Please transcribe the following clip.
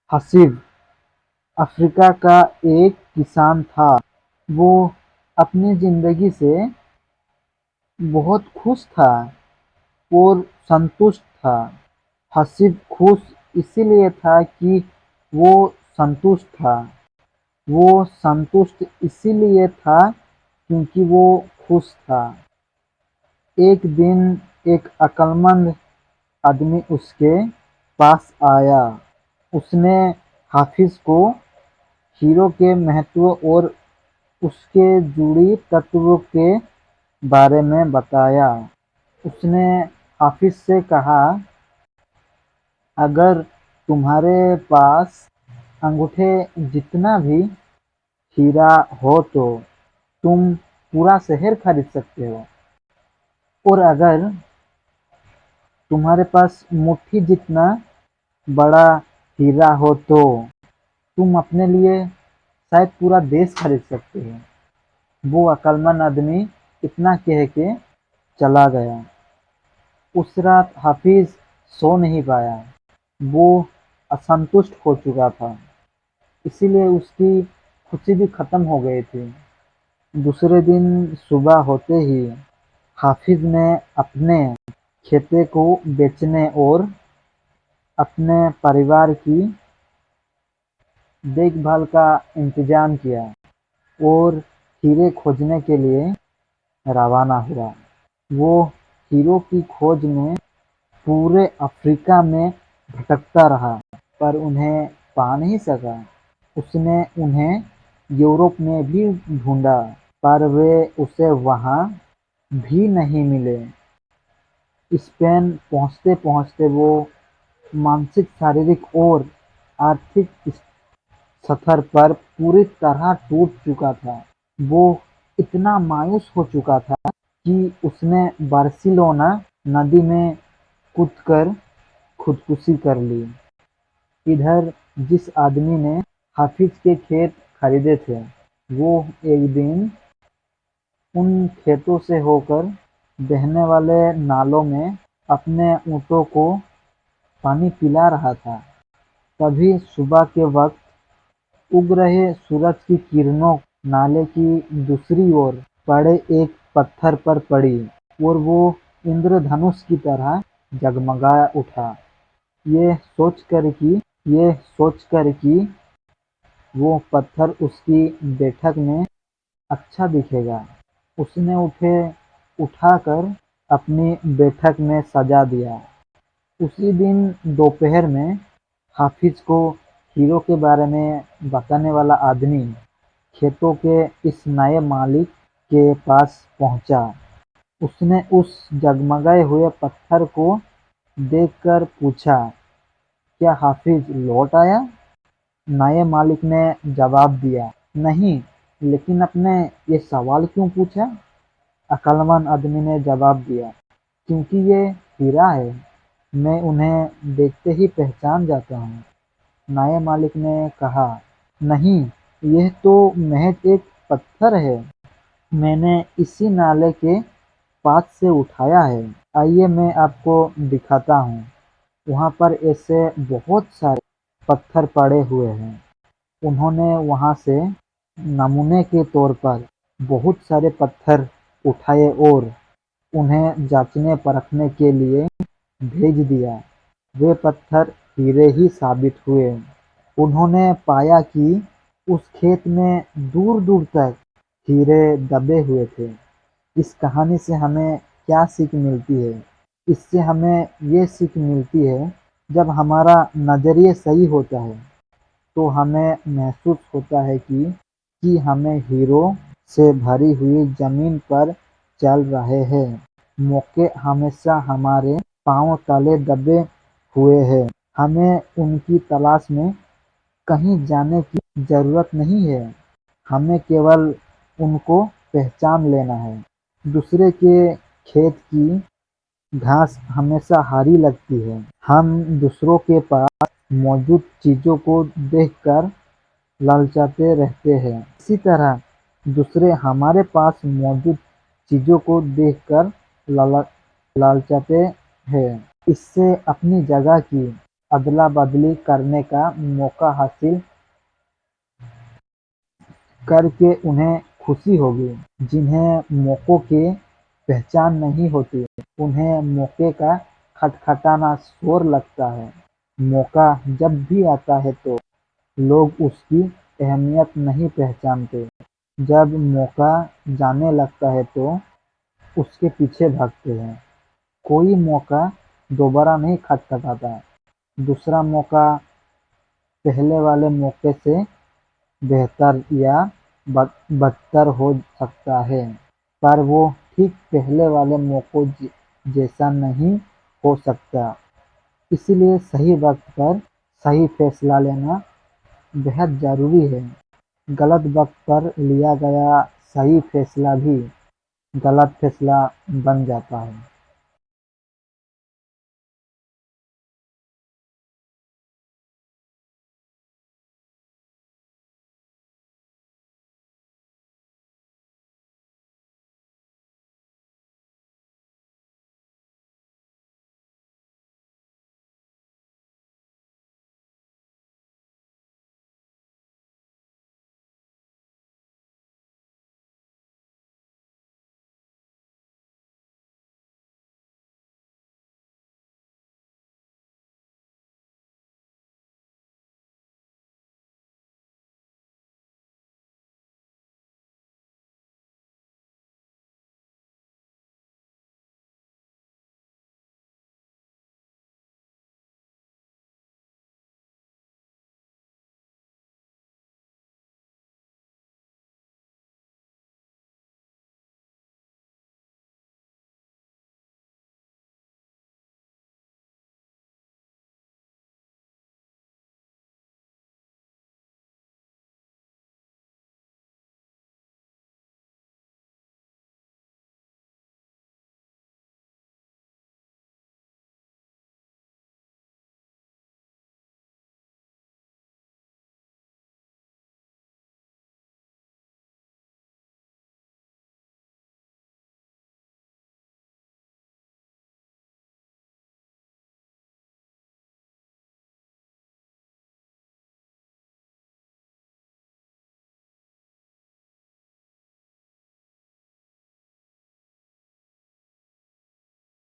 Haseeb Africa का एक किसान था। वो अपनी जिंदगी से बहुत खुश था और संतुष्ट था। हसीब खुश इसीलिए था कि वो संतुष्ट था। वो संतुष्ट इसीलिए था क्योंकि वो खुश था। एक दिन एक अक्लमंद आदमी उसके पास आया। उसने हाफिज को हीरो के महत्व और उसके जुड़ी तत्व के बारे में बताया। उसने हाफिज से कहा, अगर तुम्हारे पास अंगूठे जितना भी हीरा हो तो तुम पूरा शहर खरीद सकते हो, और अगर तुम्हारे पास मुट्ठी जितना बड़ा हीरा हो तो तुम अपने लिए शायद पूरा देश खरीद सकते हो। वो अक्लमंद आदमी इतना कह के चला गया। उस रात हाफिज सो नहीं पाया। वो असंतुष्ट हो चुका था, इसीलिए उसकी खुशी भी खत्म हो गई थी। दूसरे दिन सुबह होते ही हाफिज ने अपने खेते को बेचने और अपने परिवार की देखभाल का इंतजाम किया और हीरे खोजने के लिए रवाना हुआ। वो हीरो की खोज में पूरे अफ्रीका में भटकता रहा, पर उन्हें पा नहीं सका। उसने उन्हें यूरोप में भी ढूंढा, पर वे उसे वहां भी नहीं मिले। स्पेन पहुंचते पहुंचते वो मानसिक, शारीरिक और आर्थिक सफर पर पूरी तरह टूट चुका था। वो इतना मायूस हो चुका था कि उसने बार्सिलोना नदी में कूदकर खुदकुशी कर ली। इधर जिस आदमी ने हाफिज के खेत खरीदे थे, वो एक दिन उन खेतों से होकर बहने वाले नालों में अपने ऊँटों को पानी पिला रहा था। तभी सुबह के वक्त उग रहे सूरज की किरणों नाले की दूसरी ओर पड़े एक पत्थर पर पड़ी और वो इंद्रधनुष की तरह जगमगा उठा। ये सोचकर कि वो पत्थर उसकी बैठक में अच्छा दिखेगा, उसने उठे उठाकर अपनी बैठक में सजा दिया। उसी दिन दोपहर में हाफिज को हीरो के बारे में बताने वाला आदमी खेतों के इस नए मालिक के पास पहुंचा। उसने उस जगमगाए हुए पत्थर को देखकर पूछा, क्या हाफिज लौट आया? नए मालिक ने जवाब दिया, नहीं, लेकिन आपने ये सवाल क्यों पूछा? अक्लमंद आदमी ने जवाब दिया, क्योंकि ये हीरा है, मैं उन्हें देखते ही पहचान जाता हूँ। नए मालिक ने कहा, नहीं, यह तो महज एक पत्थर है, मैंने इसी नाले के पास से उठाया है। आइए मैं आपको दिखाता हूँ। वहाँ पर ऐसे बहुत सारे पत्थर पड़े हुए हैं। उन्होंने वहाँ से नमूने के तौर पर बहुत सारे पत्थर उठाए और उन्हें जांचने परखने के लिए भेज दिया। वे पत्थर हीरे ही साबित हुए। उन्होंने पाया कि उस खेत में दूर दूर तक हीरे दबे हुए थे। इस कहानी से हमें क्या सीख मिलती है? इससे हमें ये सीख मिलती है, जब हमारा नज़रिया सही होता है तो हमें महसूस होता है कि हमें हीरो से भरी हुई जमीन पर चल रहे हैं। मौके हमेशा हमारे पांव तले दबे हुए हैं। हमें उनकी तलाश में कहीं जाने की जरूरत नहीं है, हमें केवल उनको पहचान लेना है। दूसरे के खेत की घास हमेशा हरी लगती है। हम दूसरों के पास मौजूद चीजों को देखकर ललचाते रहते हैं। इसी तरह दूसरे हमारे पास मौजूद चीजों को देखकर ललचाते हैं। इससे अपनी जगह की अदला बदली करने का मौका हासिल करके उन्हें खुशी होगी। जिन्हें मौक़ों की पहचान नहीं होती, उन्हें मौके का खटखटाना शोर लगता है। मौका जब भी आता है तो लोग उसकी अहमियत नहीं पहचानते। जब मौका जाने लगता है तो उसके पीछे भागते हैं। कोई मौका दोबारा नहीं खटखटाता। दूसरा मौका पहले वाले मौके से बेहतर या बदतर हो सकता है, पर वो ठीक पहले वाले मौकों जैसा नहीं हो सकता। इसलिए सही वक्त पर सही फैसला लेना बेहद ज़रूरी है। गलत वक्त पर लिया गया सही फैसला भी गलत फैसला बन जाता है।